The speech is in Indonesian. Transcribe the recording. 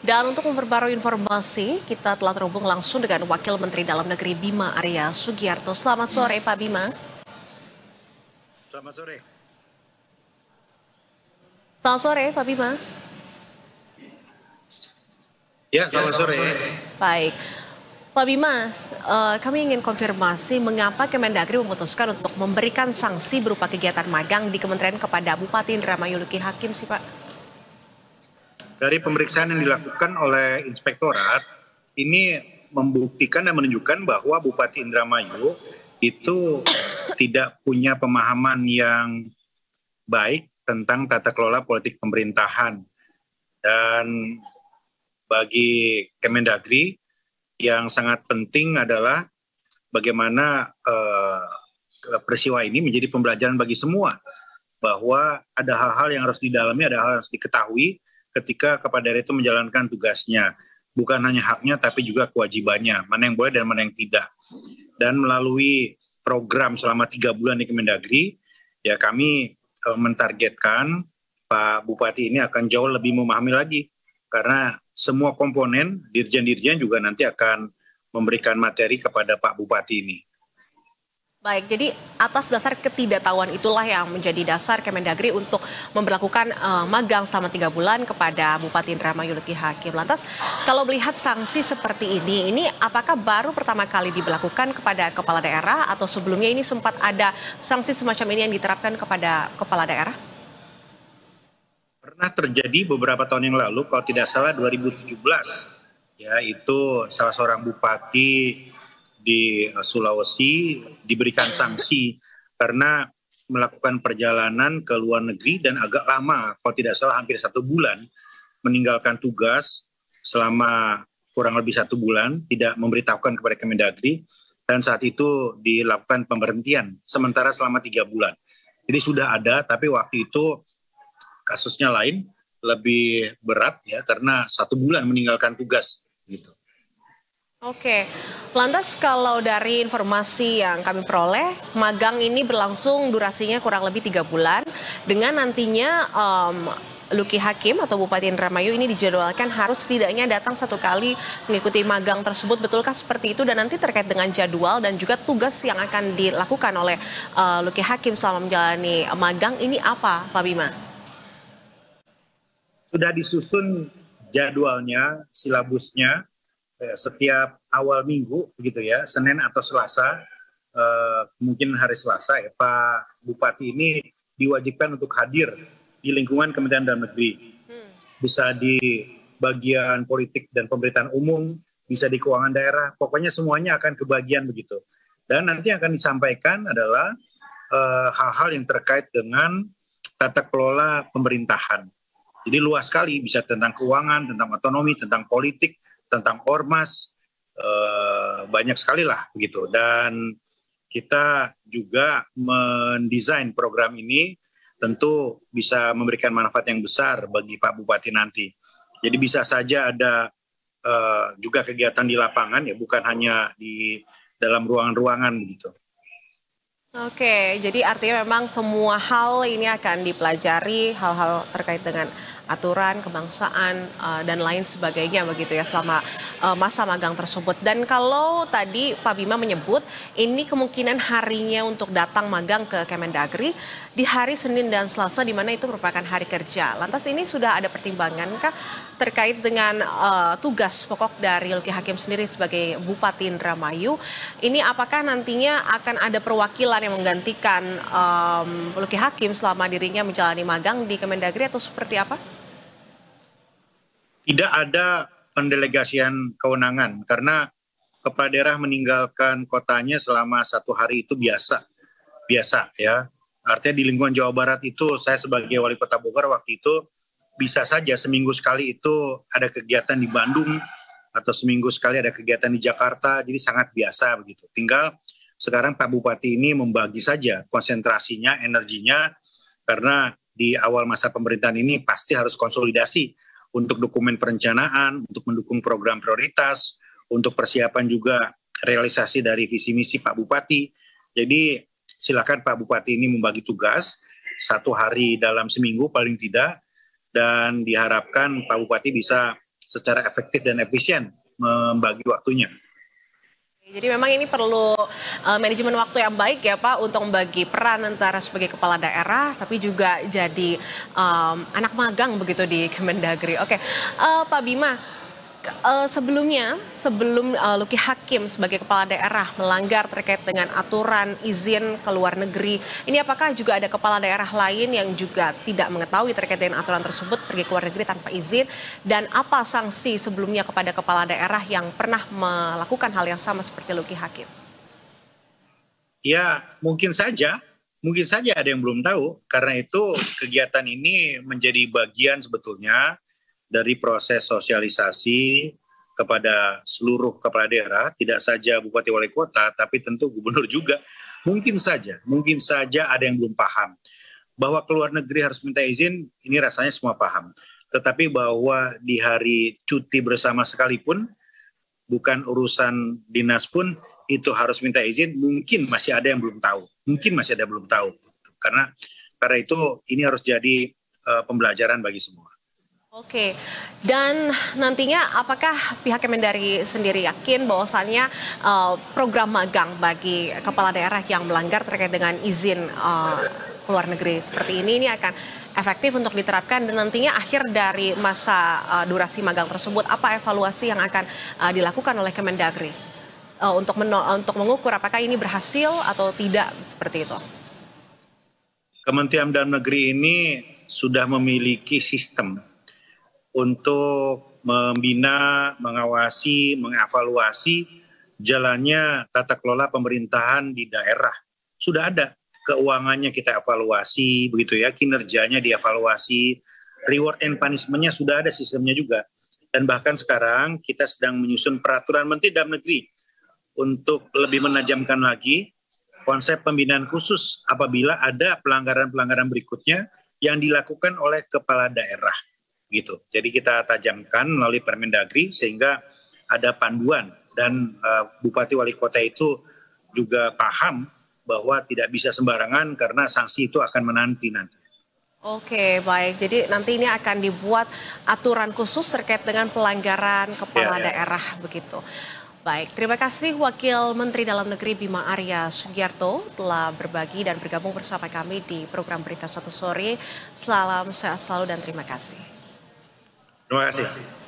Dan untuk memperbarui informasi, kita telah terhubung langsung dengan Wakil Menteri Dalam Negeri Bima Arya Sugiarto. Selamat sore Pak Bima. Selamat sore. Selamat sore Pak Bima. Ya, selamat sore. Baik. Pak Bima, kami ingin konfirmasi mengapa Kemendagri memutuskan untuk memberikan sanksi berupa kegiatan magang di kementerian kepada Bupati Indramayu Luki Hakim sih Pak? Dari pemeriksaan yang dilakukan oleh Inspektorat, ini membuktikan dan menunjukkan bahwa Bupati Indramayu itu tidak punya pemahaman yang baik tentang tata kelola politik pemerintahan. Dan bagi Kemendagri yang sangat penting adalah bagaimana peristiwa ini menjadi pembelajaran bagi semua, bahwa ada hal-hal yang harus didalami, ada hal yang harus diketahui ketika kepala daerah itu menjalankan tugasnya. Bukan hanya haknya tapi juga kewajibannya, mana yang boleh dan mana yang tidak. Dan melalui program selama 3 bulan di Kemendagri, ya kami mentargetkan Pak Bupati ini akan jauh lebih memahami lagi. Karena semua komponen, dirjen-dirjen juga nanti akan memberikan materi kepada Pak Bupati ini. Baik, jadi atas dasar ketidaktahuan itulah yang menjadi dasar Kemendagri untuk memberlakukan magang selama 3 bulan kepada Bupati Indramayu Luki Hakim. Lantas, kalau melihat sanksi seperti ini apakah baru pertama kali diberlakukan kepada kepala daerah atau sebelumnya ini sempat ada sanksi semacam ini yang diterapkan kepada kepala daerah? Pernah terjadi beberapa tahun yang lalu, kalau tidak salah 2017, ya itu salah seorang bupati di Sulawesi diberikan sanksi karena melakukan perjalanan ke luar negeri dan agak lama, kalau tidak salah hampir 1 bulan, meninggalkan tugas selama kurang lebih 1 bulan, tidak memberitahukan kepada Kemendagri, dan saat itu dilakukan pemberhentian sementara selama 3 bulan. Jadi sudah ada, tapi waktu itu kasusnya lain, lebih berat ya karena 1 bulan meninggalkan tugas gitu. Oke, lantas kalau dari informasi yang kami peroleh, magang ini berlangsung durasinya kurang lebih 3 bulan, dengan nantinya Luki Hakim atau Bupati Indramayu ini dijadwalkan harus setidaknya datang 1 kali mengikuti magang tersebut. Betulkah seperti itu? Dan nanti terkait dengan jadwal dan juga tugas yang akan dilakukan oleh Luki Hakim selama menjalani magang ini apa, Pak Bima? Sudah disusun jadwalnya, silabusnya, setiap awal minggu begitu ya, Senin atau Selasa, mungkin hari Selasa ya, Pak Bupati ini diwajibkan untuk hadir di lingkungan Kementerian Dalam Negeri. Bisa di bagian politik dan pemerintahan umum, bisa di keuangan daerah, pokoknya semuanya akan kebagian begitu. Dan nanti akan disampaikan adalah hal-hal yang terkait dengan tata kelola pemerintahan. Jadi luas sekali, bisa tentang keuangan, tentang otonomi, tentang politik, tentang ormas, banyak sekali lah begitu. Dan kita juga mendesain program ini tentu bisa memberikan manfaat yang besar bagi Pak Bupati nanti. Jadi bisa saja ada juga kegiatan di lapangan ya, bukan hanya di dalam ruangan-ruangan begitu. Oke, jadi artinya memang semua hal ini akan dipelajari, hal-hal terkait dengan aturan, kebangsaan, dan lain sebagainya begitu ya selama masa magang tersebut. Dan kalau tadi Pak Bima menyebut ini kemungkinan harinya untuk datang magang ke Kemendagri di hari Senin dan Selasa, di mana itu merupakan hari kerja. Lantas ini sudah ada pertimbangankah terkait dengan tugas pokok dari Luki Hakim sendiri sebagai Bupati Indramayu? Ini apakah nantinya akan ada perwakilan yang menggantikan Luki Hakim selama dirinya menjalani magang di Kemendagri atau seperti apa? Tidak ada pendelegasian kewenangan karena kepala daerah meninggalkan kotanya selama 1 hari itu biasa ya. Artinya di lingkungan Jawa Barat itu saya sebagai wali kota Bogor waktu itu bisa saja seminggu sekali itu ada kegiatan di Bandung atau seminggu sekali ada kegiatan di Jakarta, jadi sangat biasa begitu. Tinggal sekarang Pak Bupati ini membagi saja konsentrasinya, energinya, karena di awal masa pemerintahan ini pasti harus konsolidasi untuk dokumen perencanaan, untuk mendukung program prioritas, untuk persiapan juga realisasi dari visi misi Pak Bupati. Jadi silakan Pak Bupati ini membagi tugas 1 hari dalam seminggu paling tidak, dan diharapkan Pak Bupati bisa secara efektif dan efisien membagi waktunya. Jadi memang ini perlu manajemen waktu yang baik ya Pak untuk membagi peran antara sebagai kepala daerah tapi juga jadi anak magang begitu di Kemendagri. Oke, Pak Bima, sebelum Luki Hakim sebagai kepala daerah melanggar terkait dengan aturan izin ke luar negeri, ini apakah juga ada kepala daerah lain yang juga tidak mengetahui terkait dengan aturan tersebut pergi ke luar negeri tanpa izin, dan apa sanksi sebelumnya kepada kepala daerah yang pernah melakukan hal yang sama seperti Luki Hakim? Ya, mungkin saja ada yang belum tahu, karena itu kegiatan ini menjadi bagian sebetulnya dari proses sosialisasi kepada seluruh kepala daerah, tidak saja Bupati Wali Kota, tapi tentu Gubernur juga. Mungkin saja ada yang belum paham. Bahwa keluar negeri harus minta izin, ini rasanya semua paham. Tetapi bahwa di hari cuti bersama sekalipun, bukan urusan dinas pun, itu harus minta izin, mungkin masih ada yang belum tahu. Karena itu ini harus jadi pembelajaran bagi semua. Oke, dan nantinya apakah pihak Kemendagri sendiri yakin bahwasannya program magang bagi kepala daerah yang melanggar terkait dengan izin keluar negeri seperti ini akan efektif untuk diterapkan, dan nantinya akhir dari masa durasi magang tersebut apa evaluasi yang akan dilakukan oleh Kemendagri untuk mengukur apakah ini berhasil atau tidak seperti itu? Kementerian Dalam Negeri ini sudah memiliki sistem untuk membina, mengawasi, mengevaluasi jalannya tata kelola pemerintahan di daerah. Sudah ada, keuangannya kita evaluasi, begitu ya, kinerjanya dievaluasi, reward and punishment-nya sudah ada sistemnya juga. Dan bahkan sekarang kita sedang menyusun peraturan Menteri Dalam Negeri untuk lebih menajamkan lagi konsep pembinaan khusus apabila ada pelanggaran-pelanggaran berikutnya yang dilakukan oleh kepala daerah. Gitu. Jadi kita tajamkan melalui Permendagri sehingga ada panduan, dan Bupati Wali Kota itu juga paham bahwa tidak bisa sembarangan karena sanksi itu akan menanti nanti. Oke, baik. Jadi nanti ini akan dibuat aturan khusus terkait dengan pelanggaran kepala daerah begitu. Baik, terima kasih Wakil Menteri Dalam Negeri Bima Arya Sugiarto telah berbagi dan bergabung bersama kami di program Berita Satu Sore. Salam sehat selalu dan terima kasih. Terima kasih.